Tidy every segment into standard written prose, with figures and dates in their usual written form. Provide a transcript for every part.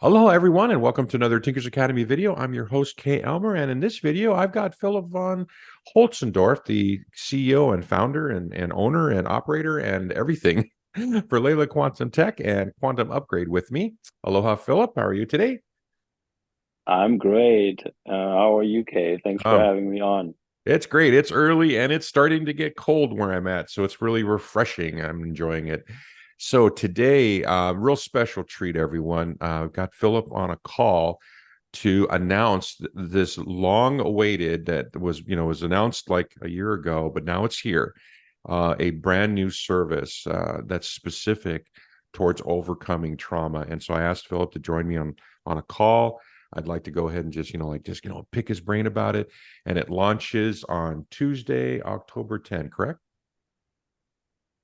Hello, everyone, and welcome to another Tinker's Academy video. I'm your host, Kay Elmer, and in this video, I've got Philipp von Holtzendorff, the CEO and founder and owner and operator and everything for Leela Quantum Tech and Quantum Upgrade with me. Aloha, Philipp. How are you today? I'm great. How are you, Kay? Thanks for Um, having me on. it's great. It's early and it's starting to get cold where I'm at, so it's really refreshing. I'm enjoying it. So today, real special treat, everyone. I've got Philipp on a call to announce this long awaited that was announced like a year ago, but now it's here. A brand new service that's specific towards overcoming trauma. And so I asked Philipp to join me on a call. I'd like to go ahead and just pick his brain about it. And it launches on Tuesday, October 10, correct?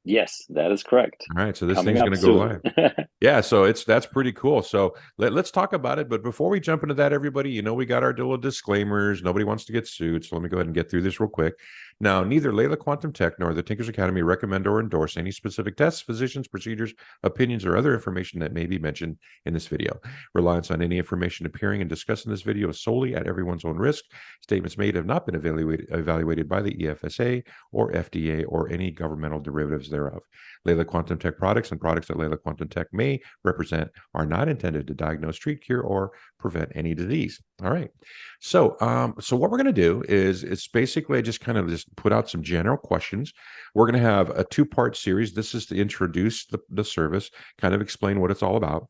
Yes, that is correct. All right, so this Coming thing's going up to go soon. live. Yeah, so that's pretty cool. So let's talk about it. But before we jump into that, everybody, we got our little disclaimers. Nobody wants to get sued. So let me go ahead and get through this real quick. Now, neither Leela Quantum Tech nor the Tinkers Academy recommend or endorse any specific tests, physicians, procedures, opinions, or other information that may be mentioned in this video. Reliance on any information appearing and discussed in this video is solely at everyone's own risk. Statements made have not been evaluated by the EFSA or FDA or any governmental derivatives thereof. Leela Quantum Tech products and products that Leela Quantum Tech may represent are not intended to diagnose, treat, cure, or prevent any disease. All right. So what we're going to do is it's basically I just kind of just put out some general questions. We're going to have a two-part series. This is to introduce the service, kind of explain what it's all about.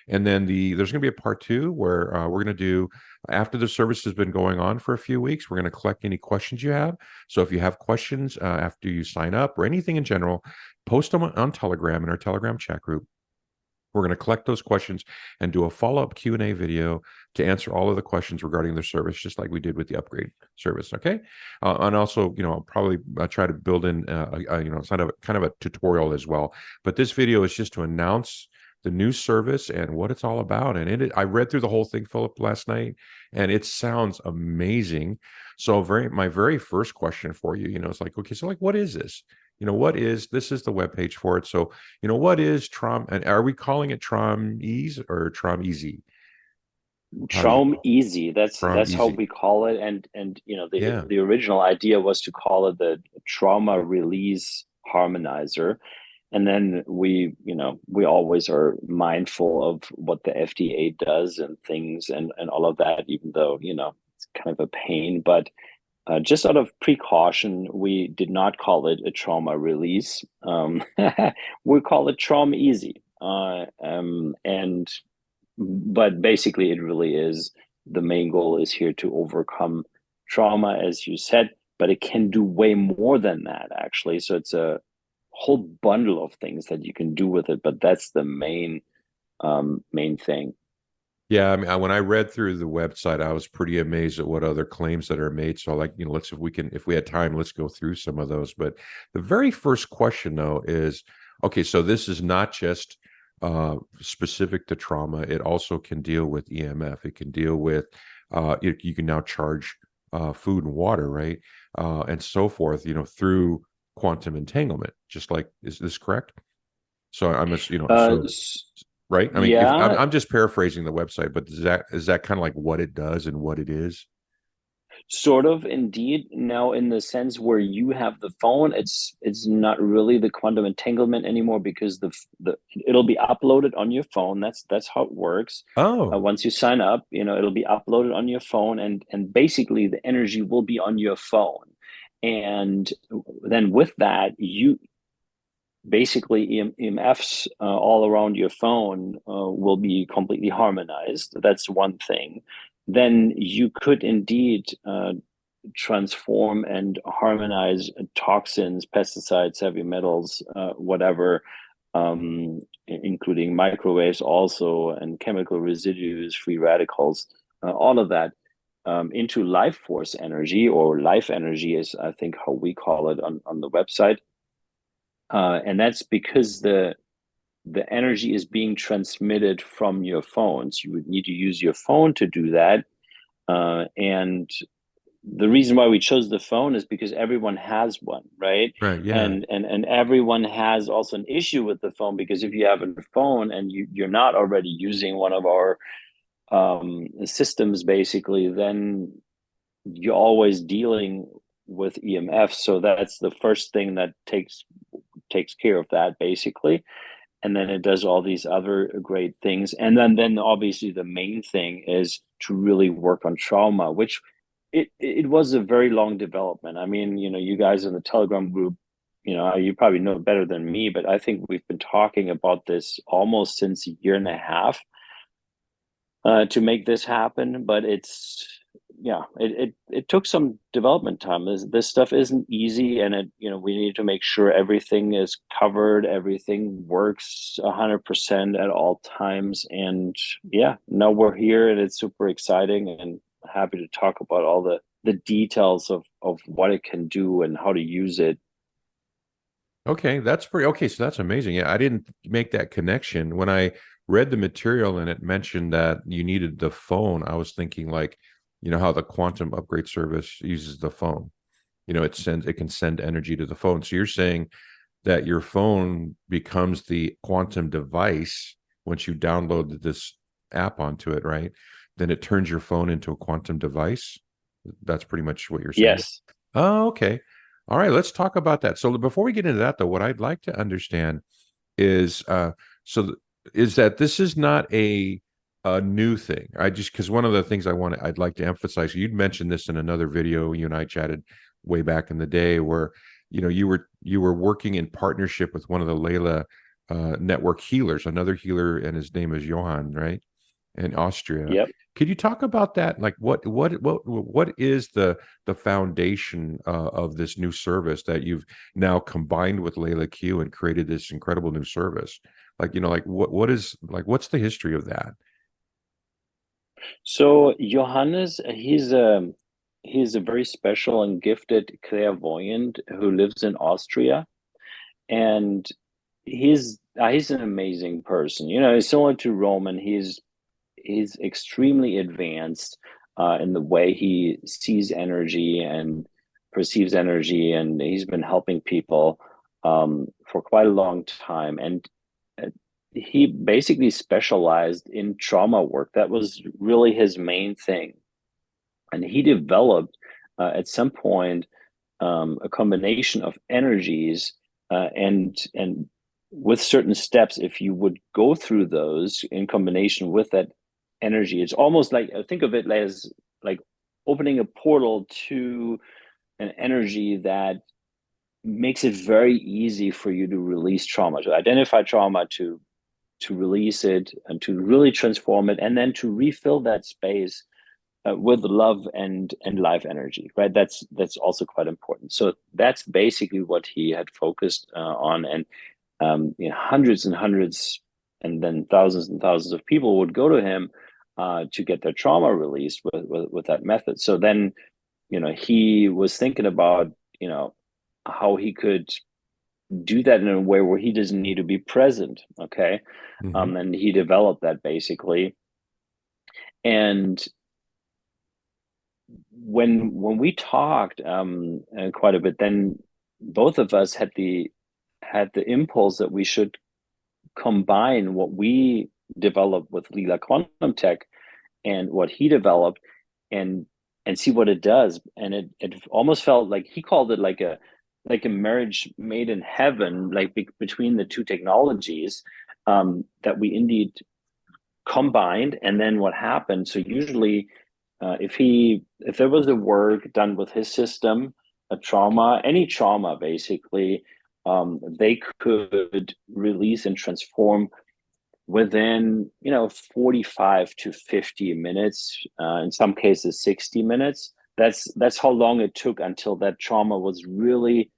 And then there's going to be a part two where we're going to do after the service has been going on for a few weeks. We're going to collect any questions you have. So if you have questions after you sign up or anything in general, post them on Telegram in our Telegram chat group. We're going to collect those questions and do a follow-up Q&A video to answer all of the questions regarding the service, just like we did with the upgrade service. Okay, and also, I'll probably try to build in, it's kind of a tutorial as well. But this video is just to announce the new service and what it's all about. And I read through the whole thing, Philipp, last night, and it sounds amazing. So, my very first question for you, it's like, okay, so like, what is this? This is the webpage for it. So, what is Traum? And are we calling it TraumEZ or TraumEZ? How do you call TraumEZ. it? That's how TraumEZ. we call it. And the Yeah. the original idea was to call it the trauma release harmonizer. And then we always are mindful of what the FDA does and things and all of that, even though, it's kind of a pain. But just out of precaution, we did not call it a trauma release. We call it TraumEZ. But basically, it really is the main goal is here to overcome trauma, as you said, but it can do way more than that, actually. So it's a whole bundle of things that you can do with it, but that's the main thing. Yeah, I mean, when I read through the website, I was pretty amazed at what other claims that are made. So, like, if we had time, let's go through some of those. But the very first question, though, is okay, so this is not just specific to trauma. It also can deal with EMF. It can deal with, you can now charge food and water, right? And so forth, through quantum entanglement, just like, is this correct? So I'm just, Uh, so right? I mean, if I'm, yeah, I'm just paraphrasing the website, but is that kind of like what it does and what it is? sort of, indeed. Now, in the sense where you have the phone, it's not really the quantum entanglement anymore because the it'll be uploaded on your phone. That's how it works. Oh, Once you sign up, it'll be uploaded on your phone, and basically the energy will be on your phone. And then with that, you basically EMFs all around your phone will be completely harmonized. That's one thing. Then you could indeed transform and harmonize toxins, pesticides, heavy metals, whatever, including microwaves also, and chemical residues, free radicals, all of that into life force energy, or life energy is, I think, how we call it on the website. And that's because the energy is being transmitted from your phones. You would need to use your phone to do that. And the reason why we chose the phone is because everyone has one, right? Right. Yeah. And everyone has also an issue with the phone, because if you have a phone and you're not already using one of our systems, basically, then you're always dealing with EMF. So that's the first thing that takes care of that, basically. And then it does all these other great things. And then obviously the main thing is to really work on trauma, which it was a very long development. I mean, you guys in the Telegram group, you probably know better than me, but I think we've been talking about this almost since a year and a half, to make this happen. But it took some development time. This stuff isn't easy, and we need to make sure everything is covered, everything works 100% at all times. And yeah, now we're here, and it's super exciting, and happy to talk about all the details of what it can do and how to use it. Okay, that's pretty okay. So that's amazing. Yeah, I didn't make that connection when I read the material and it mentioned that you needed the phone. I was thinking like, how the quantum upgrade service uses the phone. It can send energy to the phone. So you're saying that your phone becomes the quantum device once you download this app onto it, right? Then it turns your phone into a quantum device. That's pretty much what you're saying. Yes. Oh, okay. All right, let's talk about that. So before we get into that, though, what I'd like to understand is so is that this is not a new thing. I just because one of the things I'd like to emphasize, you'd mentioned this in another video you and I chatted way back in the day, where you were working in partnership with one of the Leela network healers, another healer, and his name is Johann, right? In Austria. Yep. Could you talk about that? Like, what is the foundation of this new service that you've now combined with LeelaQ and created this incredible new service? Like, like what is like what's the history of that? So Johannes, he's a very special and gifted clairvoyant who lives in Austria, and he's an amazing person. He's similar to Roman. He's extremely advanced in the way he sees energy and perceives energy, and he's been helping people for quite a long time. And uh, he basically specialized in trauma work. That was really his main thing. And he developed at some point a combination of energies, and with certain steps, if you would go through those in combination with that energy, it's almost like, think of it as like opening a portal to an energy that makes it very easy for you to release trauma, to identify trauma, to release it, and to really transform it, and then to refill that space with love and life energy, right? That's also quite important. So that's basically what he had focused on. And hundreds and hundreds, and then thousands and thousands of people would go to him to get their trauma released with that method. So then, he was thinking about, how he could do that in a way where he doesn't need to be present. Okay. Hmm. And he developed that, basically. And when we talked quite a bit, then both of us had the impulse that we should combine what we developed with Leela Quantum Tech and what he developed, and see what it does. And it almost felt like he called it like a marriage made in heaven, like between the two technologies, that we indeed combined. And then what happened, so usually if there was a work done with his system, any trauma, basically, they could release and transform within 45 to 50 minutes, in some cases 60 minutes. That's how long it took until that trauma was really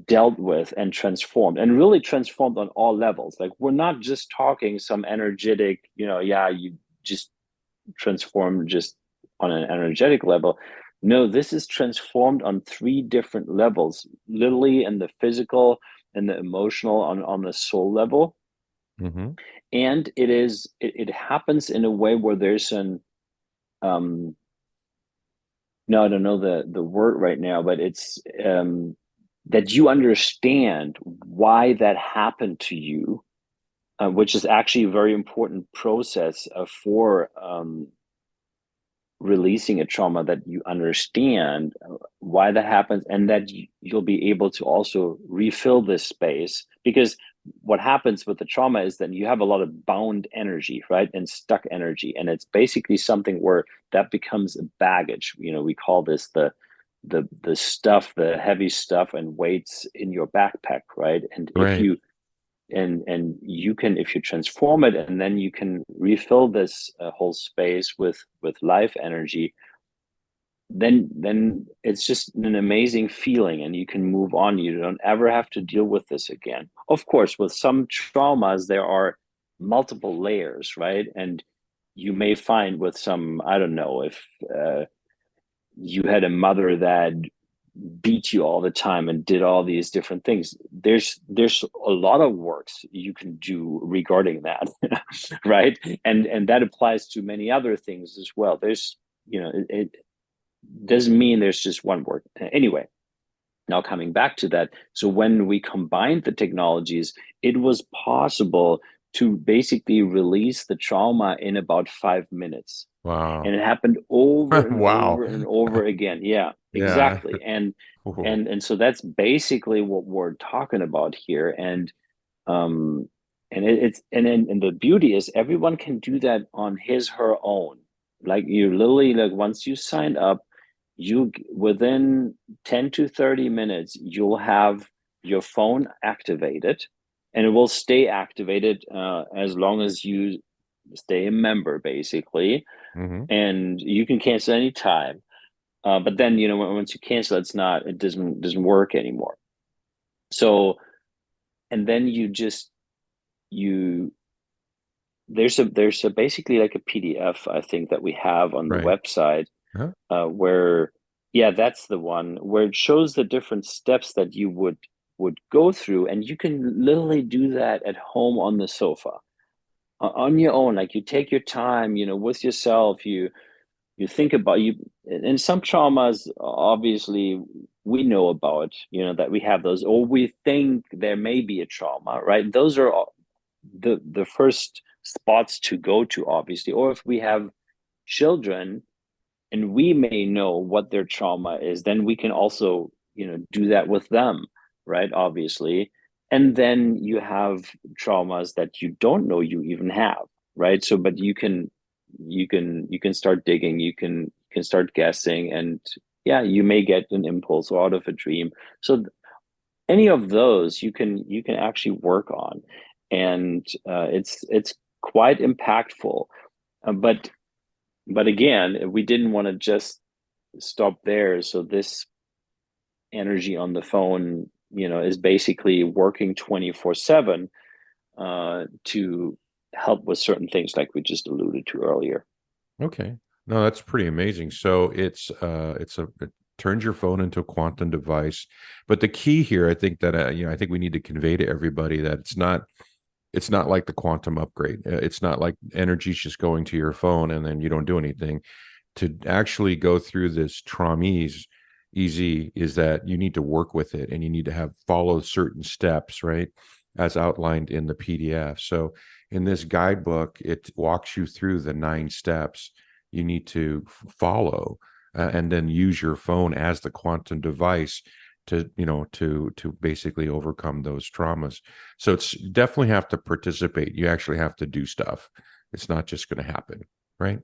dealt with and transformed, and really transformed on all levels. Like, we're not just talking some energetic, yeah, you just transform just on an energetic level. No, this is transformed on three different levels, literally in the physical and the emotional, on the soul level. Hmm. And it happens in a way where there's um No, I don't know the word right now, but it's that you understand why that happened to you, which is actually a very important process for releasing a trauma, that you understand why that happens, and that you'll be able to also refill this space. Because what happens with the trauma is that you have a lot of bound energy, right, and stuck energy, and it's basically something where that becomes a baggage. We call this the stuff, the heavy stuff and weights in your backpack, right? And if Right. you you can, if you transform it, and then you can refill this whole space with life energy, then it's just an amazing feeling, and you can move on. You don't ever have to deal with this again. Of course, with some traumas there are multiple layers, right? And you may find with some, I don't know, if you had a mother that beat you all the time and did all these different things, there's a lot of works you can do regarding that. Right? And that applies to many other things as well. There's, it doesn't mean there's just one work. Anyway, now coming back to that, so when we combined the technologies, it was possible to basically release the trauma in about 5 minutes. Wow. And it happened over and Wow. over and over again. Yeah, Yeah. exactly. And Ooh. and and so that's basically what we're talking about here. Um and the beauty is everyone can do that on his her own. Like, you literally, like, once you sign up, you, within 10 to 30 minutes, you'll have your phone activated, and it will stay activated as long as you stay a member, basically. Hmm. And you can cancel any time. But then, once you cancel, it doesn't work anymore. So, and then you there's a basically like a PDF, I think, that we have on the Right. website, Huh? where, yeah, that's the one where it shows the different steps that you would go through, and you can literally do that at home on the sofa, on your own. Like, you take your time, with yourself. You think about, you, and some traumas, obviously, we know about, that we have those, or we think there may be a trauma, right? Those are the first spots to go to, obviously. Or if we have children and we may know what their trauma is, then we can also, do that with them, right? Obviously. And then you have traumas that you don't know you even have, right? So, but you can start digging, you can start guessing, and yeah, you may get an impulse or out of a dream. So any of those you can actually work on, and it's quite impactful. But again, we didn't want to just stop there. So this energy on the phone, is basically working 24/7 to help with certain things, like we just alluded to earlier. Okay. No, that's pretty amazing. So it turns your phone into a quantum device. But the key here, I think that I think we need to convey to everybody that it's not like the quantum upgrade. It's not like energy's just going to your phone and then you don't do anything. To actually go through this TraumEZ easy is that you need to work with it and you need to have follow certain steps, right? As outlined in the PDF. So in this guidebook, it walks you through the 9 steps you need to follow, and then use your phone as the quantum device to basically overcome those traumas. So it's definitely have to participate. You actually have to do stuff. It's not just going to happen, right?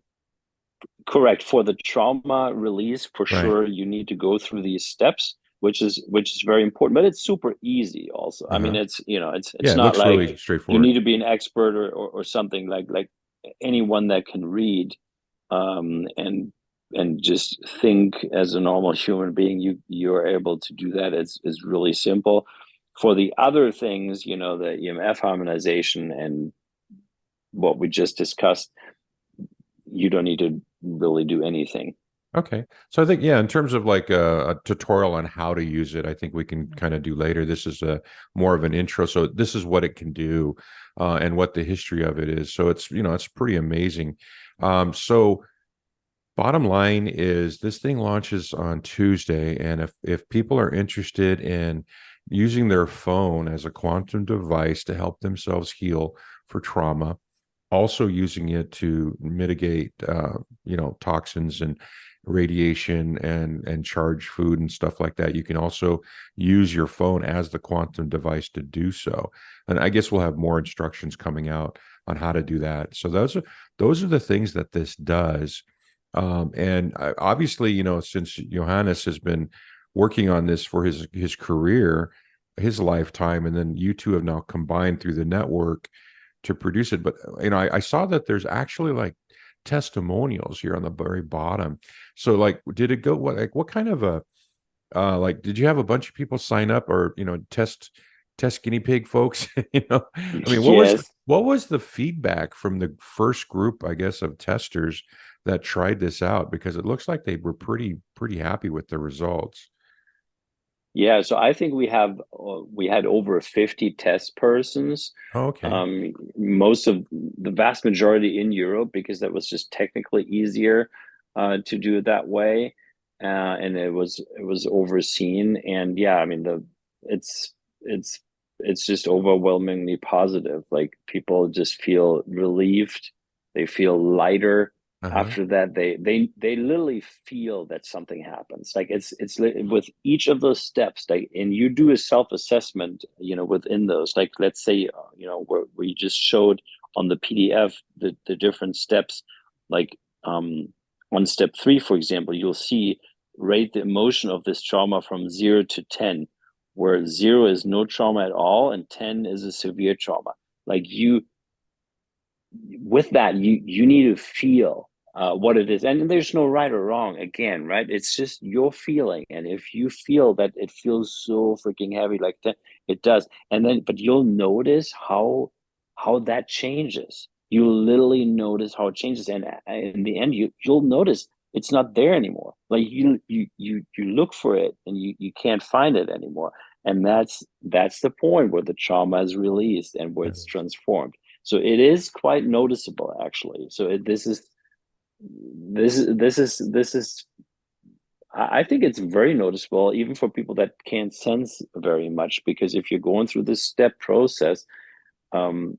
Correct. For the trauma release, for Right. sure, you need to go through these steps, which is very important. But it's super easy also. I mean, Uh-huh. it's Yeah, it not looks really like you straightforward. need to be an expert, or something, like anyone that can read, and just think as a normal human being, you're able to do that. Is really simple. For the other things, the EMF harmonization and what we just discussed, you don't need to really do anything. Okay. So I think, yeah, in terms of like a tutorial on how to use it, I think we can kind of do later. This is a more of an intro. So this is what it can do, and what the history of it is. So it's, it's pretty amazing. So Bottom line is this thing launches on Tuesday, and if people are interested in using their phone as a quantum device to help themselves heal for trauma, also using it to mitigate toxins and radiation and charge food and stuff like that, you can also use your phone as the quantum device to do so. And I guess we'll have more instructions coming out on how to do that. So those are the things that this does. And obviously, since Johannes has been working on this for his career, his lifetime, and then you two have now combined through the network to produce it. But I saw that there's actually like testimonials here on the very bottom. So like, did it go what kind of a like did you have a bunch of people sign up, or test guinea pig folks? I mean, Yes. what was the feedback from the first group, I guess, of testers that tried this out? Because it looks like they were pretty happy with the results. Yeah, so I think we had over 50 test persons. Oh, okay. Most of the vast majority in Europe, because that was just technically easier to do it that way, and it was overseen. And yeah, I mean it's it's it's just overwhelmingly positive. Like people just feel relieved, they feel lighter Uh-huh. after that. They literally feel that something happens. Like with each of those steps, like, and you do a self-assessment, within those. Like, let's say, where we just showed on the PDF the different steps. Like, on step 3, for example, you'll see rate the emotion of this trauma from 0 to 10, where 0 is no trauma at all and 10 is a severe trauma. Like, with that, you need to feel what it is, and there's no right or wrong. Again, right? It's just your feeling, and if you feel that it feels so freaking heavy like that, it does. And then, but you'll notice how that changes. You'll literally notice how it changes, and in the end, you'll notice it's not there anymore. Like, you look for it and you can't find it anymore, and that's the point where the trauma is released and where it's transformed. So it is quite noticeable, actually. So this is I think it's very noticeable, even for people that can't sense very much, because if you're going through this step process, um,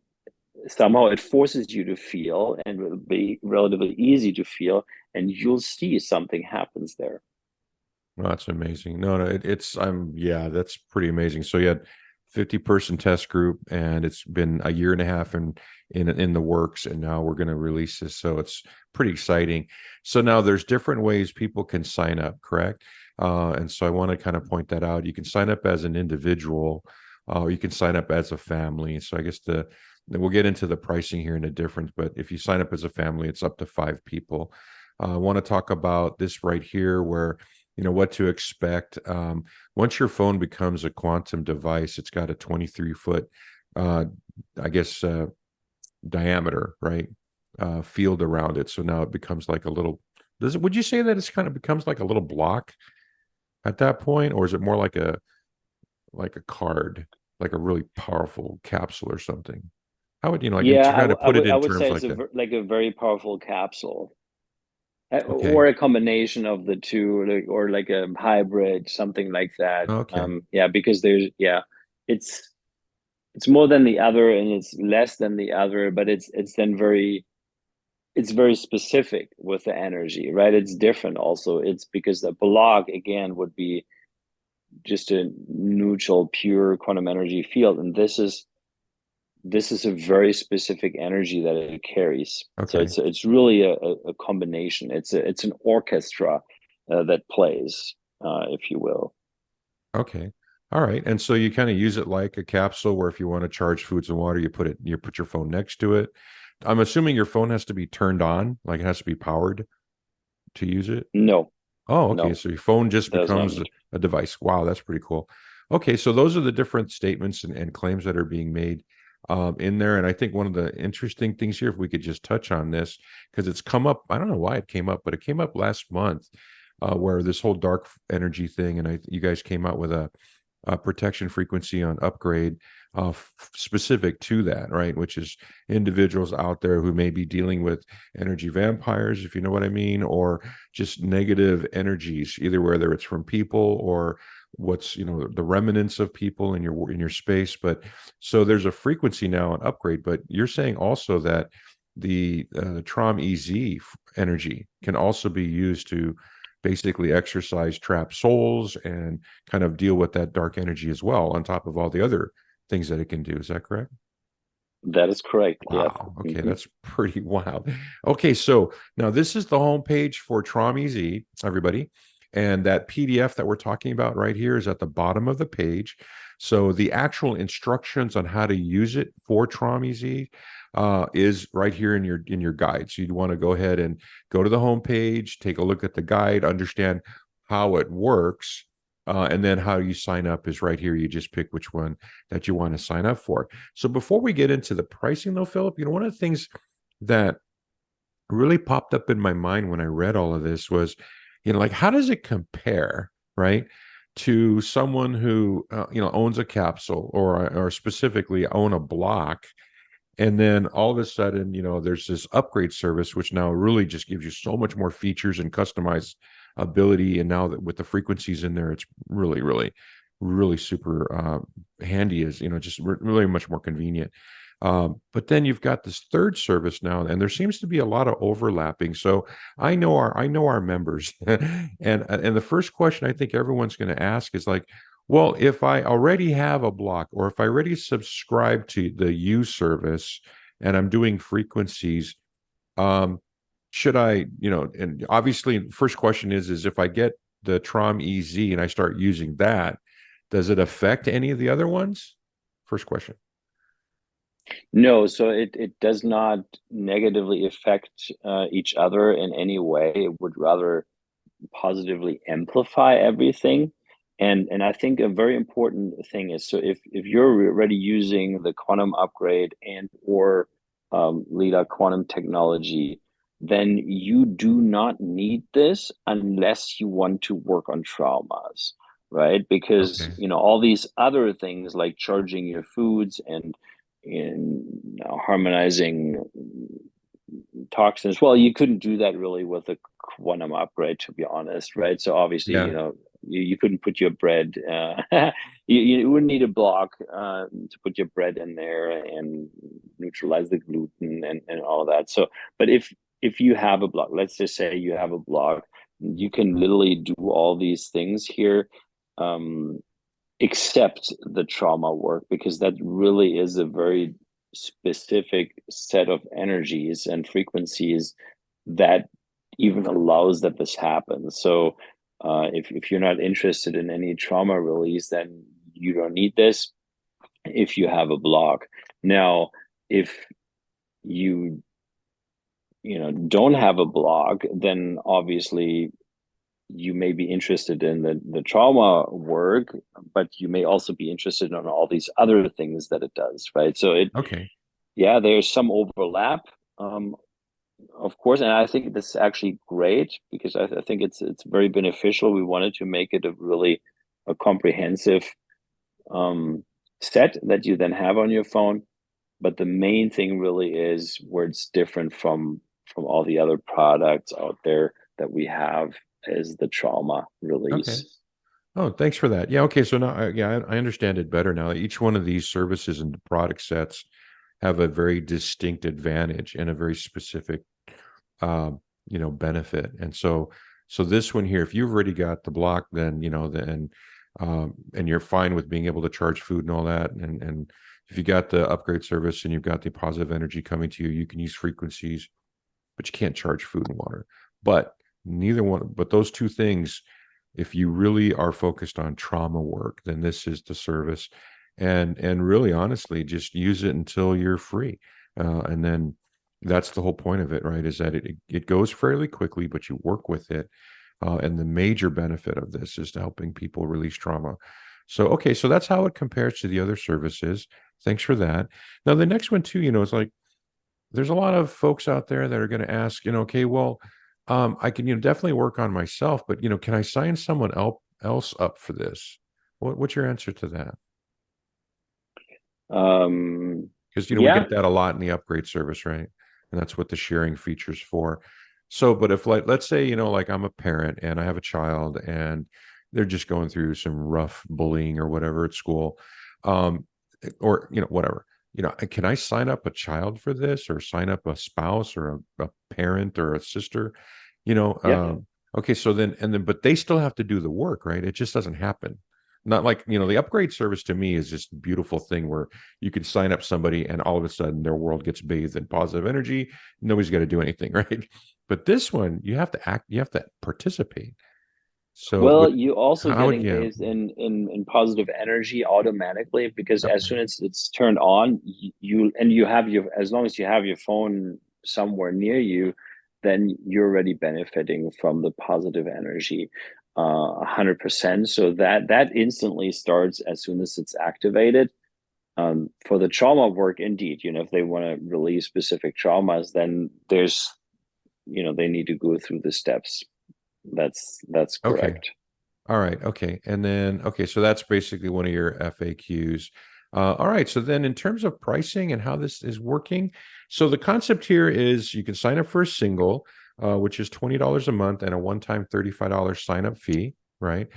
somehow it forces you to feel, and it will be relatively easy to feel, and you'll see something happens there. Well, that's amazing. No, yeah, that's pretty amazing. So you had 50-person test group, and it's been a year and a half in the works, and now we're going to release this. So it's pretty exciting. So now there's different ways people can sign up, correct? And so I want to kind of point that out. You can sign up as an individual, you can sign up as a family. So I guess we'll get into the pricing here in a difference, but if you sign up as a family, it's up to 5 people. I want to talk about this right here, where what to expect. Once your phone becomes a quantum device, it's got a 23-foot, I guess, diameter, right? Field around it. So now it becomes like a little. Would you say that it's kind of becomes like a little block at that point, or is it more like a card, like a really powerful capsule or something? How would like Yeah, to kind of put it I in would terms say it's like that? like a very powerful capsule, Okay. or a combination of the two, or like a hybrid, something like that. Okay. Yeah, because it's it's more than the other and it's less than the other, but it's then it's very specific with the energy, right? It's different also. It's because the block, again, would be just a neutral, pure quantum energy field, and this is a very specific energy that it carries. So Okay. it's really a combination. It's an orchestra that plays, if you will. Okay. All right. And so you kind of use it like a capsule, where if you want to charge foods and water, you put your phone next to it. I'm assuming your phone has to be turned on, like it has to be powered to use it. No, Oh, okay. no, So your phone just does not becomes need. a device. Wow, that's pretty cool. Okay, so those are the different statements and claims that are being made in there. And I think one of the interesting things here, if we could just touch on this, because it's come up, I don't know why it came up, but it came up last month, where this whole dark energy thing, and you guys came out with protection frequency on upgrade specific to that, right? Which is individuals out there who may be dealing with energy vampires, if you know what I mean, or just negative energies, either whether it's from people or what's, the remnants of people in your space. But so there's a frequency now on upgrade, but you're saying also that the TraumEZ energy can also be used to basically exercise trapped souls and kind of deal with that dark energy as well, on top of all the other things that it can do. Is that correct? That is correct. Yep. Wow. Okay, Mhm. that's pretty wild. Okay, so now this is the homepage for TraumEZ, everybody. And that PDF that we're talking about right here is at the bottom of the page. So the actual instructions on how to use it for TraumEZ is right here in your guide. So you'd want to go ahead and go to the homepage, take a look at the guide, understand how it works, and then how you sign up is right here. You just pick which one that you want to sign up for. So before we get into the pricing, though, Philip, one of the things that really popped up in my mind when I read all of this was, like, how does it compare, right, to someone who owns a capsule or specifically own a block, and then all of a sudden, there's this upgrade service which now really just gives you so much more features and customized ability, and now that with the frequencies in there, it's really, really, really super handy, as just really much more convenient. But then you've got this third service now, and there seems to be a lot of overlapping. So I know our members, and the first question I think everyone's going to ask is like, well, if I already have a block, or if I already subscribe to the U service and I'm doing frequencies, um, should I, and obviously first question is if I get the TraumEZ and I start using that, does it affect any of the other ones? First question. No, so it does not negatively affect each other in any way. It would rather positively amplify everything. And I think a very important thing is, so if you're already using the quantum upgrade and or Leela quantum technology, then you do not need this unless you want to work on traumas, right? Because Okay. all these other things like charging your foods and in harmonizing toxins. Well, you couldn't do that really with a quantum upgrade, to be honest, right? So obviously, Yeah. you couldn't put your bread. You wouldn't need a block to put your bread in there and neutralize the gluten and all of that. So, but if you have a block, let's just say you have a block, you can literally do all these things here. Except the trauma work, because that really is a very specific set of energies and frequencies that even allows that this happens. So if you're not interested in any trauma release, then you don't need this if you have a block. Now, if you don't have a block, then obviously you may be interested in the trauma work, but you may also be interested in all these other things that it does, right? So Okay. yeah, there's some overlap, um, of course, and I think this is actually great because I think it's very beneficial. We wanted to make it a comprehensive um, set that you then have on your phone, but the main thing really is where it's different from all the other products out there that we have is the trauma Okay. release. Oh, thanks for that. Yeah. Okay. So now, yeah, I understand it better now. Each one of these services and product sets have a very distinct advantage and a very specific, benefit. And so this one here, if you've already got the block, then and you're fine with being able to charge food and all that, and if you got the upgrade service and you've got the positive energy coming to you, you can use frequencies, but you can't charge food and water. But but those two things, if you really are focused on trauma work, then this is the service. And really honestly, just use it until you're free. And then that's the whole point of it, right? Is that it goes fairly quickly, but you work with it. And the major benefit of this is to helping people release trauma. So, okay, so that's how it compares to the other services. Thanks for that. Now, the next one too, is like, there's a lot of folks out there that are going to ask, okay, well, I can, definitely work on myself, but, can I sign someone else up for this? What's your answer to that? Because we Yeah, get that a lot in the upgrade service, right? And that's what the sharing features for. So, but if like let's say, like I'm a parent and I have a child and they're just going through some rough bullying or whatever at school, um, or whatever, can I sign up a child for this or sign up a spouse or a parent or a sister? You know, yeah. um, okay, so then but they still have to do the work, right? It just doesn't happen. Not like, the upgrade service to me is just a beautiful thing where you could sign up somebody and all of a sudden their world gets bathed in positive energy. Nobody's got to do anything, right? But this one, you have to act, you have to participate. So Well, with you also how would getting you? bathed in positive energy automatically because as Okay. soon as it's turned on, you have your as long as you have your phone somewhere near you, then you're already benefiting from the positive energy 100%. So that instantly starts as soon as it's activated. For the trauma work, indeed, if they want to release specific traumas, then they need to go through the steps. That's Okay. correct. All right. Okay. And then, okay. So that's basically one of your FAQs. All right. So then, in terms of pricing and how this is working, so the concept here is you can sign up for a single, which is $20 a month and a one-time $35 sign-up fee, right?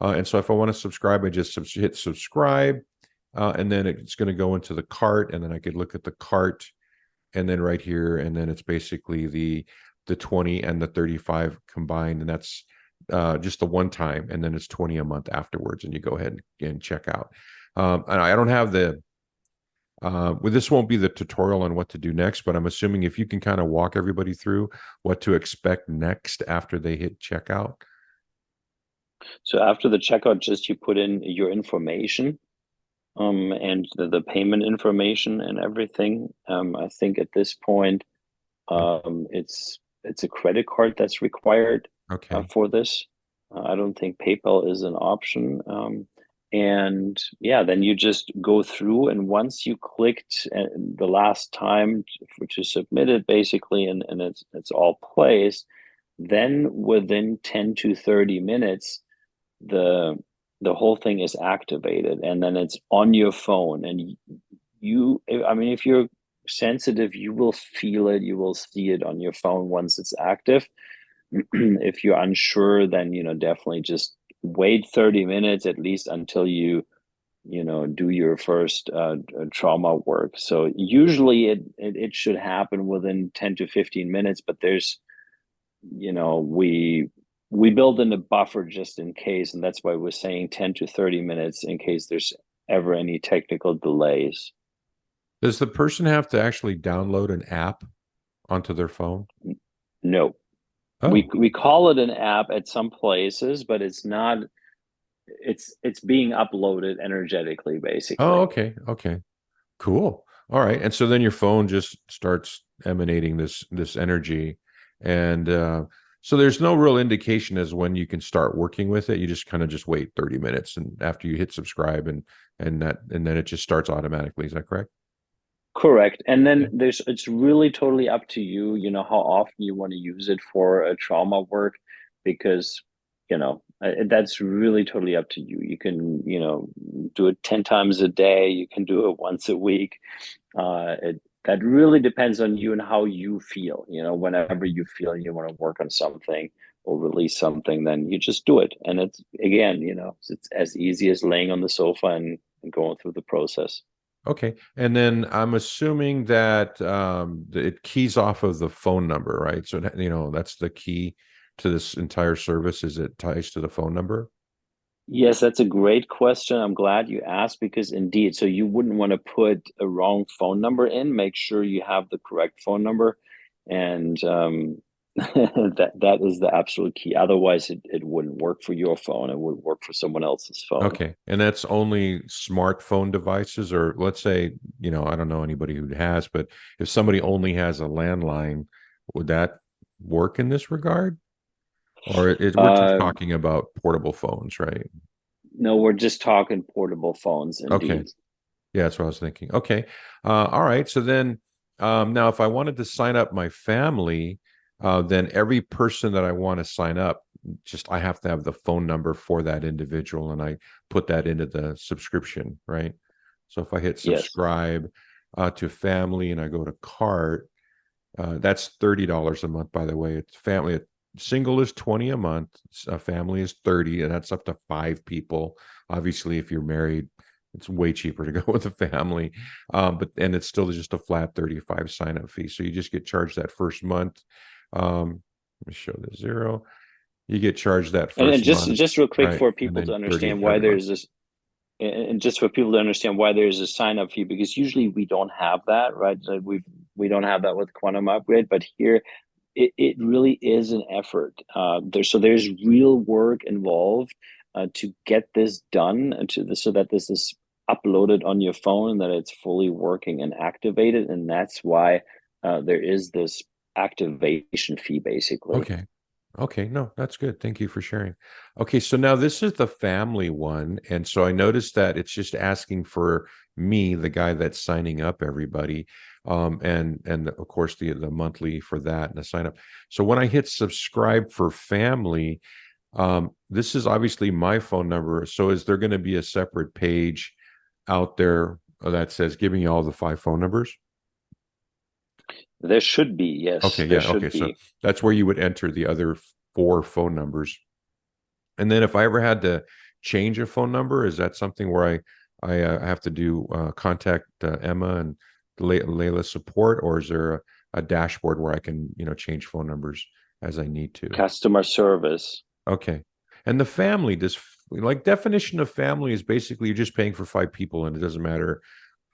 And so if I want to subscribe, I just hit subscribe, and then it's going to go into the cart, and then I could look at the cart, and then right here, and then it's basically the 20 and the 35 combined, and that's just the one time, and then it's 20 a month afterwards, and you go ahead and check out. And I don't have well, this won't be the tutorial on what to do next, but I'm assuming if you can kind of walk everybody through what to expect next after they hit checkout. So after the checkout, just you put in your information, and the payment information and everything. I think at this point, it's a credit card that's required Okay. for this. I don't think PayPal is an option. And yeah, then you just go through, and once you clicked the last time to submit it, basically, and it's all placed, then within 10 to 30 minutes, the the whole thing is activated, and then it's on your phone, and I mean, if you're sensitive, you will feel it, you will see it on your phone once it's active. If you're unsure, then definitely just wait 30 minutes at least until you do your first trauma work. So usually it should happen within 10 to 15 minutes, but there's we build in a buffer just in case, and that's why we're saying 10 to 30 minutes in case there's ever any technical delays. Does the person have to actually download an app onto their phone? No, we Oh, we call it an app at some places, but it's not. It's being uploaded energetically, oh, basically. okay, okay. Cool. All right. And so then your phone just starts emanating this energy. And so there's no real indication as when you can start working with it. You just kind of just wait 30 minutes and after you hit subscribe and then it just starts automatically. Is that correct? Correct. And then Okay. it's really totally up to you, how often you want to use it for a trauma work, because, that's really totally up to you. You can, do it 10 times a day. You can do it once a week. That really depends on you and how you feel. Whenever you feel you want to work on something or release something, then you just do it. And it's, again, it's as easy as laying on the sofa and going through the process. Okay. And then I'm assuming that it keys off of the phone number, right? So, that's the key to this entire service is it ties to the phone number. Yes, that's a great question. I'm glad you asked, because indeed, so you wouldn't want to put a wrong phone number in. Make sure you have the correct phone number, and that is the absolute key. Otherwise, it wouldn't work for your phone. It would work for someone else's phone. Okay. And that's only smartphone devices, or let's say, I don't know anybody who has, but if somebody only has a landline, would that work in this regard? Or we're just Uh, talking about portable phones, right? no, we're just talking portable phones, Okay. indeed. Yeah, that's what I was thinking. Okay. All right. So then now if I wanted to sign up my family, then every person that I want to sign up, just I have to have the phone number for that individual, and I put that into the subscription, right? So if I hit Yes. subscribe to family and I go to cart, that's $30 a month, by the way. It's family. Single is 20 a month. A family is 30, and that's up to 5 people. Obviously, if you're married, it's way cheaper to go with a family. But and it's still just a flat 35 sign up fee. So you just get charged that first month. Let me show the zero. You get charged that And first month, just real quick right? for And people to then 30 understand why every month. there's this, and just for people to understand why there's a sign up fee, because usually we don't have that, right? So we don't have that with Quantum Upgrade, but here it really is an effort. There's real work involved to get this done, so that this is uploaded on your phone, that it's fully working and activated, and that's why there is this activation fee, basically. Okay. Okay, no, that's good. Thank you for sharing. Okay, so now this is the family one. And so I noticed that it's just asking for me, the guy that's signing up everybody. And of course the monthly for that and the sign up. So when I hit subscribe for family, this is obviously my phone number. So is there going to be a separate page out there that says giving you all the 5 phone numbers? There should be, Okay, yes, there yeah, okay. should So be. that's where you would enter the other 4 phone numbers. And then if I ever had to change a phone number, is that something where I have to do contact Emma and Leila support, or is there a dashboard where I can change phone numbers as I need to? Customer service. Okay. And the family, does like definition of family is basically you're just paying for 5 people and it doesn't matter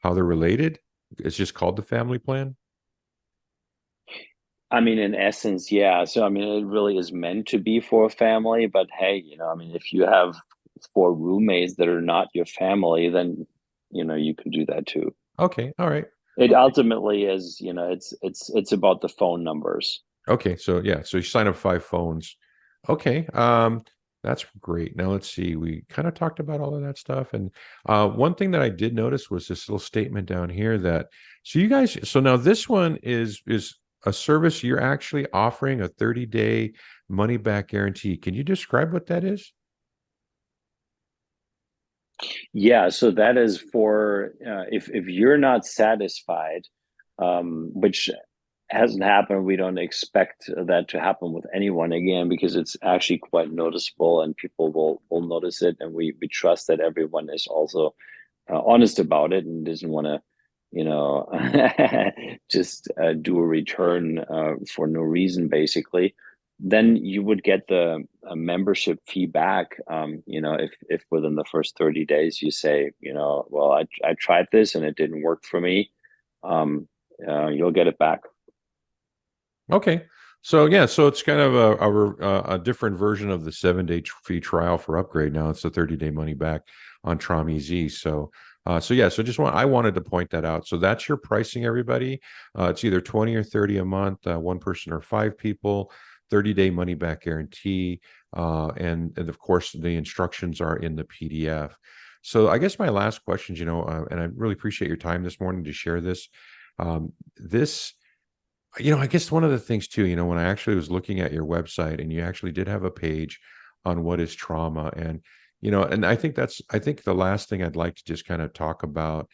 how they're related. It's just called the family plan. I mean, in essence, yeah. So, I mean, it really is meant to be for a family, but hey, I mean, if you have 4 roommates that are not your family, then, you can do that too. Okay. All right. It Okay. ultimately is, it's about the phone numbers. Okay, so yeah, so you sign up 5 phones. Okay, that's great. Now let's see. We kind of talked about all of that stuff, and one thing that I did notice was this little statement down here that so you guys. So now this one is a service you're actually offering a 30-day money back guarantee. Can you describe what that is? Yeah, so that is for if you're not satisfied, which hasn't happened. We don't expect that to happen with anyone again, because it's actually quite noticeable, and people will notice it, and we trust that everyone is also honest about it and doesn't want to, you know, just do a return for no reason, basically. Then you would get the membership fee back. If within the first 30 days you say, well, I tried this and it didn't work for me, um, you'll get it back. Okay. So yeah, so it's kind of a different version of the 7-day free trial for upgrade. Now it's a 30-day money back on TraumEZ. So so yeah, so I wanted to point that out. So that's your pricing, everybody. It's either 20 or 30 a month, 1 person or 5 people, 30-day money back guarantee. And of course the instructions are in the PDF. So I guess my last questions, and I really appreciate your time this morning to share this. This I guess one of the things too, when I actually was looking at your website and you actually did have a page on what is trauma and I think the last thing I'd like to just kind of talk about,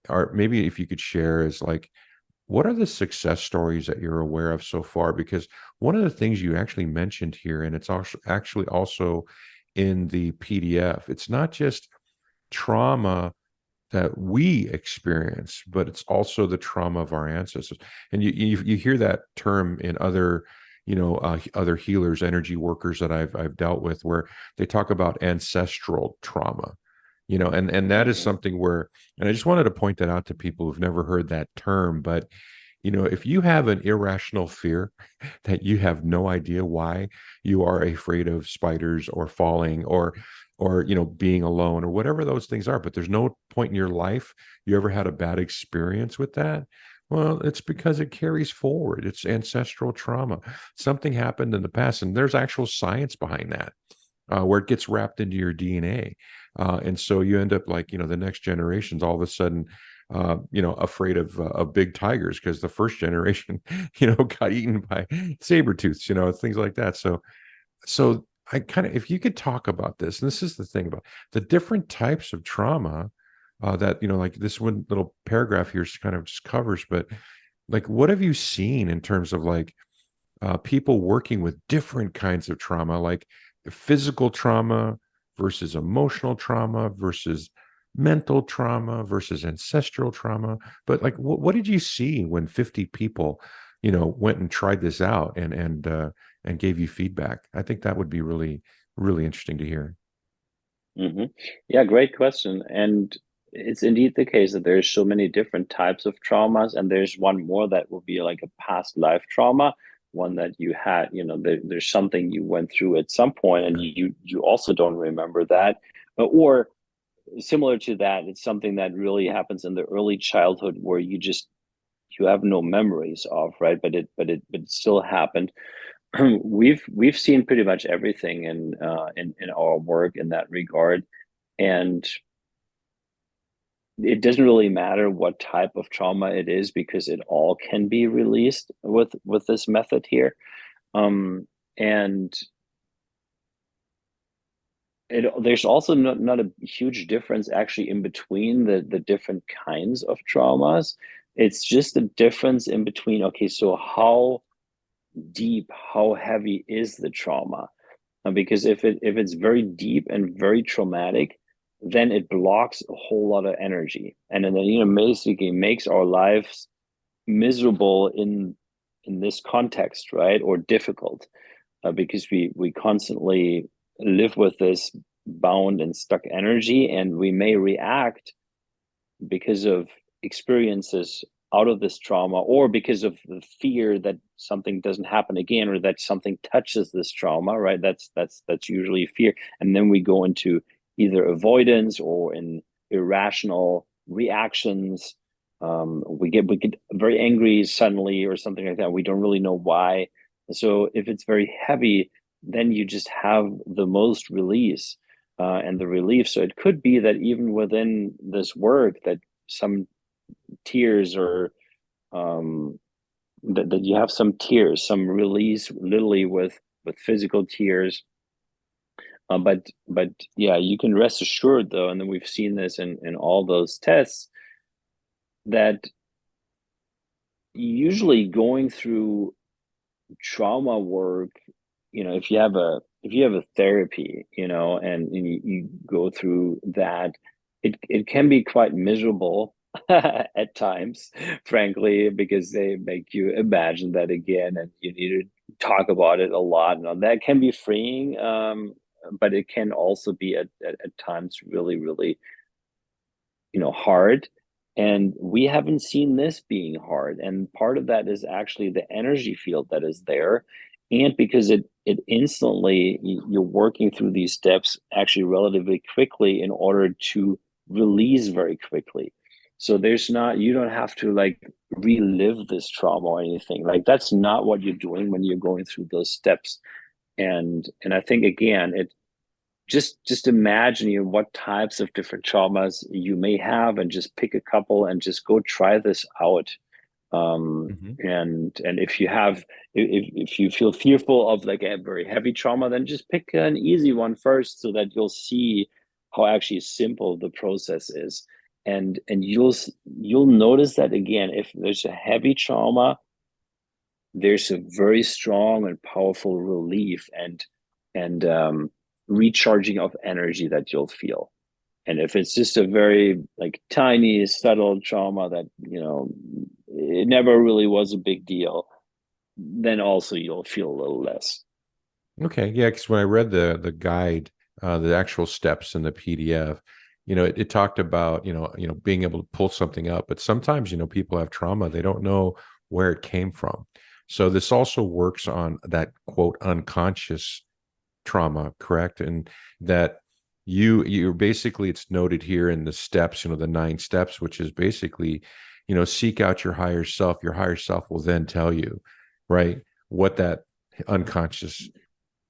or maybe if you could share, is like, what are the success stories that you're aware of so far? Because one of the things you actually mentioned here, and it's also actually also in the PDF, it's not just trauma that we experience, but it's also the trauma of our ancestors. And you hear that term in other, other healers, energy workers that I've dealt with, where they talk about ancestral trauma, and that is Mhm. something where, and I just wanted to point that out to people who've never heard that term, but if you have an irrational fear that you have no idea why you are afraid of spiders or falling or being alone or whatever those things are, but there's no point in your life you ever had a bad experience with that, well, it's because it carries forward. It's ancestral trauma. Something happened in the past, and there's actual science behind that, where it gets wrapped into your DNA. And so you end up like, the next generations all of a sudden, afraid of big tigers because the first generation, got eaten by saber tooths, things like that. So I kind of, if you could talk about this, and this is the thing about the different types of trauma that, like this one little paragraph here kind of just covers, but like, what have you seen in terms of like people working with different kinds of trauma, like physical trauma versus emotional trauma versus mental trauma versus ancestral trauma? But like, what did you see when 50 people, went and tried this out and gave you feedback? I think that would be really, really interesting to hear. Hmm. Yeah, great question. And it's indeed the case that there's so many different types of traumas, and there's one more that will be like a past life trauma, one that you had, there's something you went through at some point, and you also don't remember that, or similar to that, it's something that really happens in the early childhood where you have no memories of, right? But it still happened. We've seen pretty much everything in our work in that regard, and it doesn't really matter what type of trauma it is because it all can be released with this method here. And there's also not a huge difference actually in between the different kinds of traumas. It's just a difference in between, okay, so how deep, how heavy is the trauma? Because if it's very deep and very traumatic, then it blocks a whole lot of energy, and then basically makes our lives miserable in this context, right? Or difficult, because we constantly live with this bound and stuck energy, and we may react because of experiences out of this trauma, or because of the fear that something doesn't happen again, or that something touches this trauma, right? That's usually fear, and then we go into either avoidance or in irrational reactions. We get very angry suddenly or something like that. We don't really know why. So if it's very heavy, then you just have the most release, and the relief. So it could be that even within this work, that some tears, or that you have some tears, some release, literally with physical tears. But yeah, you can rest assured though, and then we've seen this in all those tests, that usually going through trauma work, if you have a therapy, and you go through that, it can be quite miserable at times, frankly, because they make you imagine that again, and you need to talk about it a lot, and that can be freeing. But it can also be at times really, really, hard. And we haven't seen this being hard, and part of that is actually the energy field that is there, and because it instantly, you're working through these steps actually relatively quickly in order to release very quickly. So there's not you don't have to like relive this trauma or anything. Like, that's not what you're doing when you're going through those steps. And I think, again, it just imagine, what types of different traumas you may have, and just pick a couple and just go try this out. Hmm. And if you feel fearful of like a very heavy trauma, then just pick an easy one first, so that you'll see how actually simple the process is. And you'll notice that, again, if there's a heavy trauma, there's a very strong and powerful relief, and recharging of energy that you'll feel. And if it's just a very like tiny, subtle trauma that, it never really was a big deal, then also you'll feel a little less. Okay, yeah, because when I read the guide, the actual steps in the PDF, it talked about being able to pull something up, but sometimes people have trauma, they don't know where it came from. So this also works on that quote unconscious trauma, correct? And that you're basically, it's noted here in the steps, the 9 steps, which is basically, seek out your higher self. Your higher self will then tell you, right, what that unconscious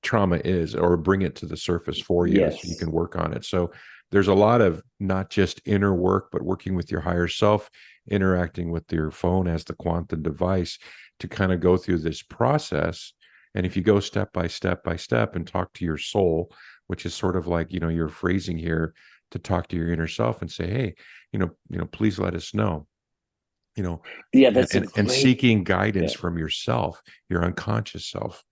trauma is, or bring it to the surface for you so you Yes. can work on it. So there's a lot of not just inner work, but working with your higher self, interacting with your phone as the quantum device to kind of go through this process. And if you go step by step by step and talk to your soul, which is sort of like, your phrasing here to talk to your inner self and say, hey, please let us know, you know, Yeah, and, that's a and great. seeking guidance Yeah. from yourself, your unconscious self.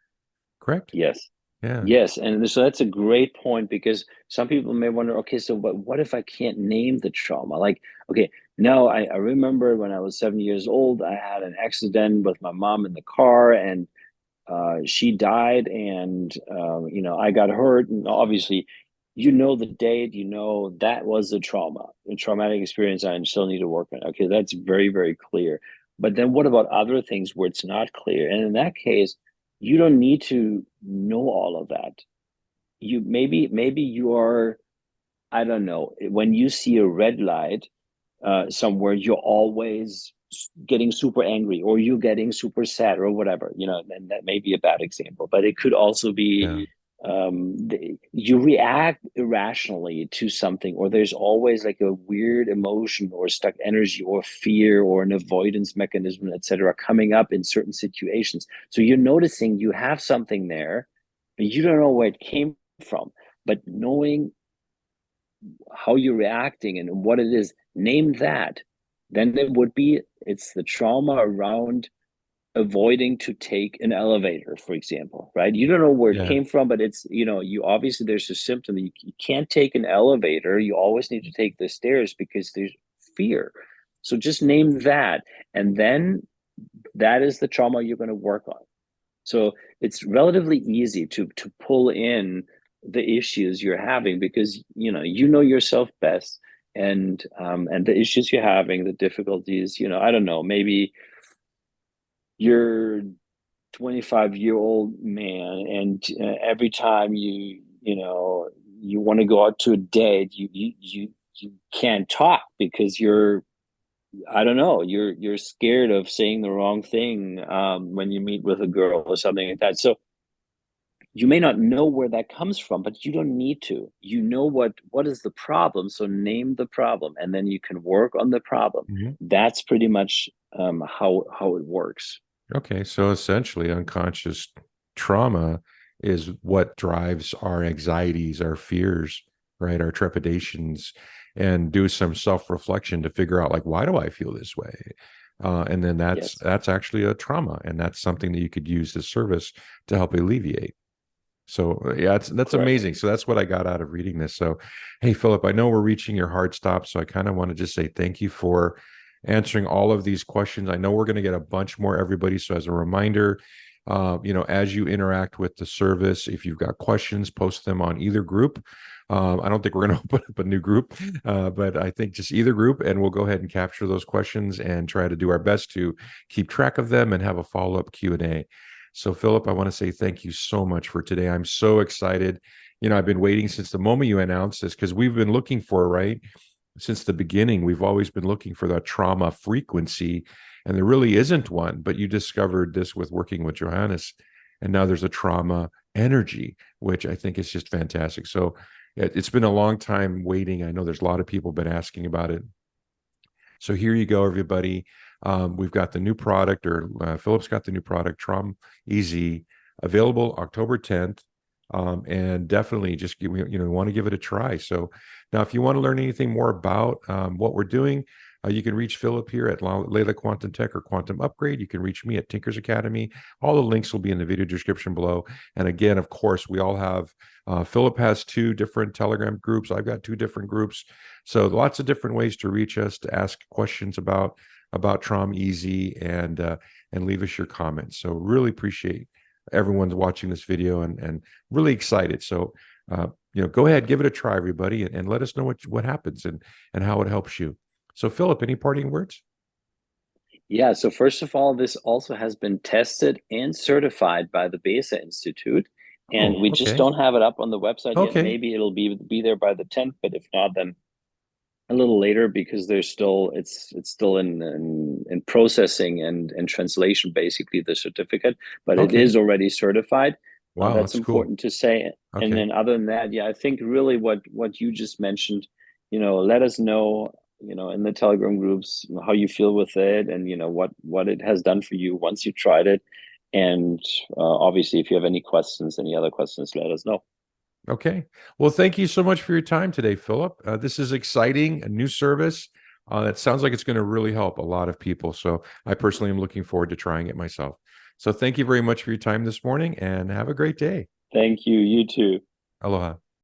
Correct? Yes. Yeah. Yes, and so that's a great point because some people may wonder, okay, so what if I can't name the trauma? Like, okay, no, I remember when I was 7 years old, I had an accident with my mom in the car, and she died, and I got hurt, and obviously, the date, that was the trauma, a traumatic experience. I still need to work on. Okay, that's very, very clear. But then, what about other things where it's not clear? And in that case, you don't need to know all of that. You maybe you are, I don't know, when you see a red light somewhere, you're always getting super angry, or you're getting super sad, or whatever, and that may be a bad example, but it could also be Yeah. you react irrationally to something, or there's always like a weird emotion or stuck energy or fear or an avoidance mechanism, etc., coming up in certain situations. So you're noticing you have something there, but you don't know where it came from. But knowing how you're reacting and what it is, name that. Then it's the trauma around avoiding to take an elevator, for example, right? You don't know where it Yeah. came from, but you obviously there's a symptom that you can't take an elevator. You always need to take the stairs because there's fear. So just name that. And then that is the trauma you're going to work on. So it's relatively easy to pull in the issues you're having because you know yourself best, and the issues you're having, the difficulties. I don't know, maybe you're 25-year-old man, and every time you want to go out to a date, you can't talk because you're, I don't know, you're scared of saying the wrong thing when you meet with a girl or something like that. So you may not know where that comes from, but you don't need to. You know what is the problem, so name the problem, and then you can work on the problem. Mhm. That's pretty much how it works. Okay. So essentially, unconscious trauma is what drives our anxieties, our fears, right? Our trepidations, and do some self-reflection to figure out, like, why do I feel this way? And then that's Yes, that's actually a trauma, and that's something that you could use this service to help alleviate. So yeah, that's correct. amazing. So that's what I got out of reading this. So, hey, Philip, I know we're reaching your hard stop, so I kind of want to just say thank you for answering all of these questions. I know we're going to get a bunch more, everybody. So as a reminder, as you interact with the service, if you've got questions, post them on either group. I don't think we're going to open up a new group, but I think just either group, and we'll go ahead and capture those questions and try to do our best to keep track of them and have a follow-up Q&A. So, Philip, I want to say thank you so much for today. I'm so excited. I've been waiting since the moment you announced this because we've been looking for, right? Since the beginning, we've always been looking for that trauma frequency, and there really isn't one. But you discovered this with working with Johannes, and now there's a trauma energy, which I think is just fantastic. So, it's been a long time waiting. I know there's a lot of people been asking about it. So here you go, everybody. We've got the new product, or Philip's got the new product, TraumEZ, available October 10th. And definitely just want to give it a try. So now, if you want to learn anything more about what we're doing, you can reach Philip here at Leela Quantum Tech or Quantum Upgrade. You can reach me at Tinker's Academy. All the links will be in the video description below. And again, of course, we all have, Philip has two different Telegram groups. I've got two different groups. So lots of different ways to reach us, to ask questions about TraumEZ, and leave us your comments. So really appreciate everyone's watching this video, and really excited. So go ahead, give it a try, everybody, and let us know what happens, and how it helps you. So, Philip, any parting words? Yeah, so first of all, this also has been tested and certified by the BESA Institute, and Oh, we just okay. don't have it up on the website yet. Okay. Maybe it'll be there by the 10th, but if not, then a little later, because it's still in processing and translation, basically, the certificate, but it Okay. is already certified. Wow, That's that's cool. important to say. And Okay. then other than that, yeah, I think really what you just mentioned, let us know, in the Telegram groups how you feel with it, and what it has done for you once you tried it. And obviously, if you have any other questions, let us know. Okay. Well, thank you so much for your time today, Philip. This is exciting, a new service. That sounds like it's going to really help a lot of people. So I personally am looking forward to trying it myself. So thank you very much for your time this morning and have a great day. Thank you. You too. Aloha.